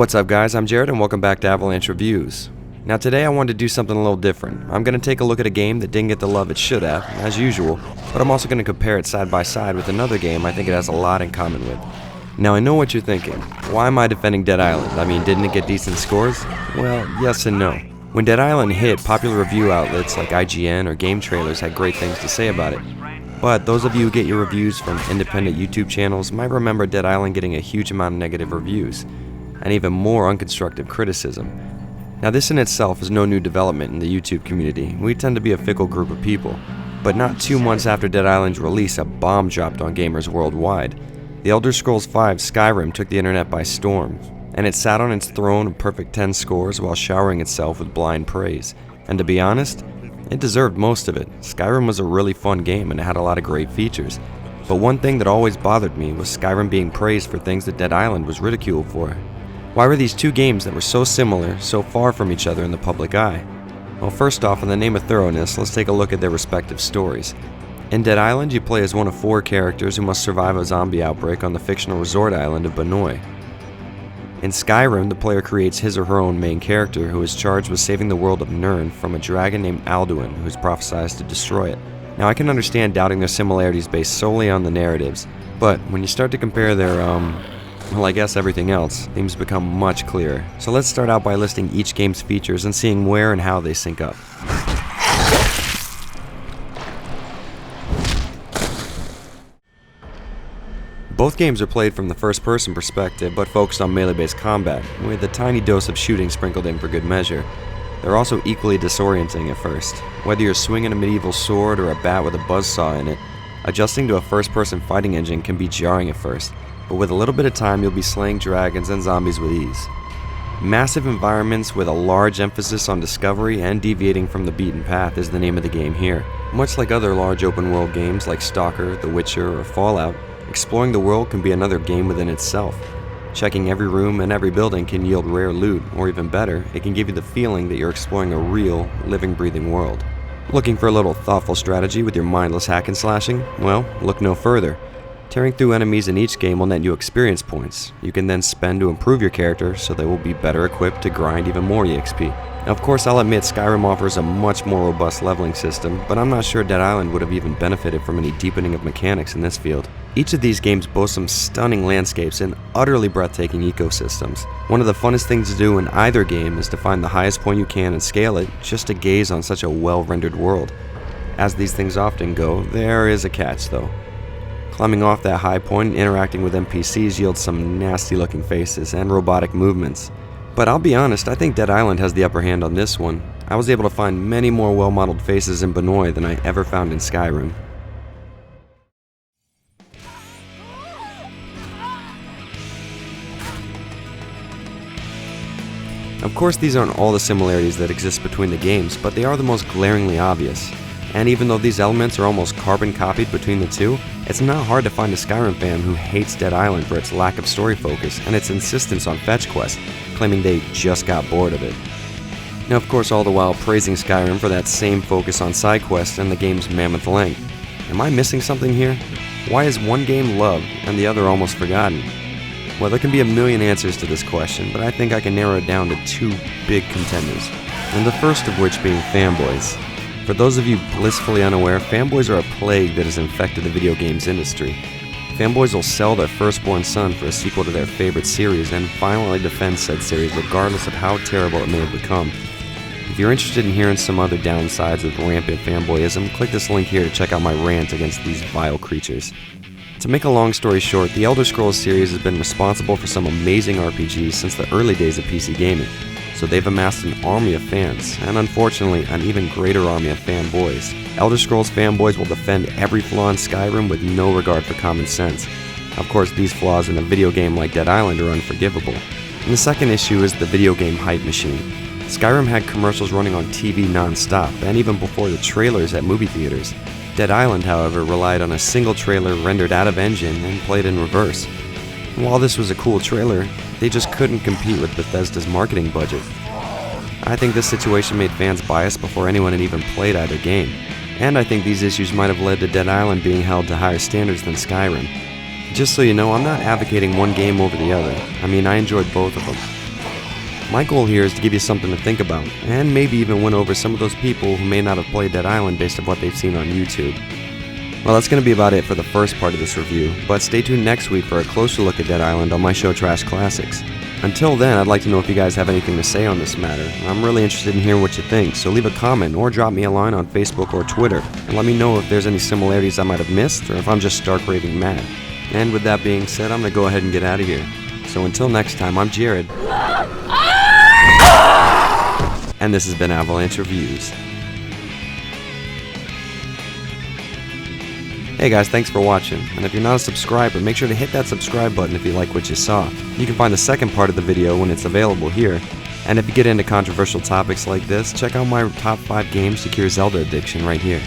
What's up guys, I'm Jared and welcome back to Avalanche Reviews. Now today I wanted to do something a little different. I'm going to take a look at a game that didn't get the love it should have, as usual, but I'm also going to compare it side by side with another game I think it has a lot in common with. Now I know what you're thinking. Why am I defending Dead Island? I mean, didn't it get decent scores? Well, yes and no. When Dead Island hit, popular review outlets like IGN or Game Trailers had great things to say about it. But those of you who get your reviews from independent YouTube channels might remember Dead Island getting a huge amount of negative reviews, and even more unconstructive criticism. Now this in itself is no new development in the YouTube community. We tend to be a fickle group of people. But not 2 months after Dead Island's release, a bomb dropped on gamers worldwide. The Elder Scrolls V Skyrim took the internet by storm, and it sat on its throne of perfect 10 scores while showering itself with blind praise. And to be honest, it deserved most of it. Skyrim was a really fun game and it had a lot of great features. But one thing that always bothered me was Skyrim being praised for things that Dead Island was ridiculed for. Why were these two games that were so similar, so far from each other in the public eye? Well, first off, in the name of thoroughness, let's take a look at their respective stories. In Dead Island, you play as one of 4 characters who must survive a zombie outbreak on the fictional resort island of Banoi. In Skyrim, the player creates his or her own main character who is charged with saving the world of Nirn from a dragon named Alduin who is prophesied to destroy it. Now I can understand doubting their similarities based solely on the narratives, but when you start to compare their, well, I guess everything else, things become much clearer. So let's start out by listing each game's features and seeing where and how they sync up. Both games are played from the first-person perspective, but focused on melee-based combat, with a tiny dose of shooting sprinkled in for good measure. They're also equally disorienting at first. Whether you're swinging a medieval sword or a bat with a buzzsaw in it, adjusting to a first-person fighting engine can be jarring at first, but with a little bit of time you'll be slaying dragons and zombies with ease. Massive environments with a large emphasis on discovery and deviating from the beaten path is the name of the game here. Much like other large open-world games like Stalker, The Witcher, or Fallout, exploring the world can be another game within itself. Checking every room and every building can yield rare loot, or even better, it can give you the feeling that you're exploring a real, living, breathing world. Looking for a little thoughtful strategy with your mindless hack and slashing? Well, look no further. Tearing through enemies in each game will net you experience points. You can then spend to improve your character so they will be better equipped to grind even more EXP. Now, of course, I'll admit Skyrim offers a much more robust leveling system, but I'm not sure Dead Island would have even benefited from any deepening of mechanics in this field. Each of these games boasts some stunning landscapes and utterly breathtaking ecosystems. One of the funnest things to do in either game is to find the highest point you can and scale it just to gaze on such a well-rendered world. As these things often go, there is a catch though. Climbing off that high point and interacting with NPCs yields some nasty looking faces and robotic movements. But I'll be honest, I think Dead Island has the upper hand on this one. I was able to find many more well-modeled faces in Banoi than I ever found in Skyrim. Of course, these aren't all the similarities that exist between the games, but they are the most glaringly obvious. And even though these elements are almost carbon copied between the two, it's not hard to find a Skyrim fan who hates Dead Island for its lack of story focus and its insistence on fetch quests, claiming they just got bored of it. Now of course all the while praising Skyrim for that same focus on side quests and the game's mammoth length. Am I missing something here? Why is one game loved and the other almost forgotten? Well, there can be a million answers to this question, but I think I can narrow it down to 2 big contenders, and the first of which being fanboys. For those of you blissfully unaware, fanboys are a plague that has infected the video games industry. Fanboys will sell their firstborn son for a sequel to their favorite series and violently defend said series regardless of how terrible it may have become. If you're interested in hearing some other downsides of rampant fanboyism, click this link here to check out my rant against these vile creatures. To make a long story short, the Elder Scrolls series has been responsible for some amazing RPGs since the early days of PC gaming, so they've amassed an army of fans, and unfortunately, an even greater army of fanboys. Elder Scrolls fanboys will defend every flaw in Skyrim with no regard for common sense. Of course, these flaws in a video game like Dead Island are unforgivable. And the second issue is the video game hype machine. Skyrim had commercials running on TV non-stop, and even before the trailers at movie theaters. Dead Island, however, relied on a single trailer rendered out of engine and played in reverse. And while this was a cool trailer, they just couldn't compete with Bethesda's marketing budget. I think this situation made fans biased before anyone had even played either game, and I think these issues might have led to Dead Island being held to higher standards than Skyrim. Just so you know, I'm not advocating one game over the other. I mean, I enjoyed both of them. My goal here is to give you something to think about, and maybe even win over some of those people who may not have played Dead Island based on what they've seen on YouTube. Well, that's going to be about it for the first part of this review, but stay tuned next week for a closer look at Dead Island on my show Trash Classics. Until then, I'd like to know if you guys have anything to say on this matter. I'm really interested in hearing what you think, so leave a comment or drop me a line on Facebook or Twitter, and let me know if there's any similarities I might have missed, or if I'm just stark raving mad. And with that being said, I'm going to go ahead and get out of here. So until next time, I'm Jared. And this has been Avalanche Reviews. Hey guys, thanks for watching, and if you're not a subscriber, make sure to hit that subscribe button if you like what you saw. You can find the second part of the video when it's available here, and if you get into controversial topics like this, check out my top 5 games to cure Zelda addiction right here.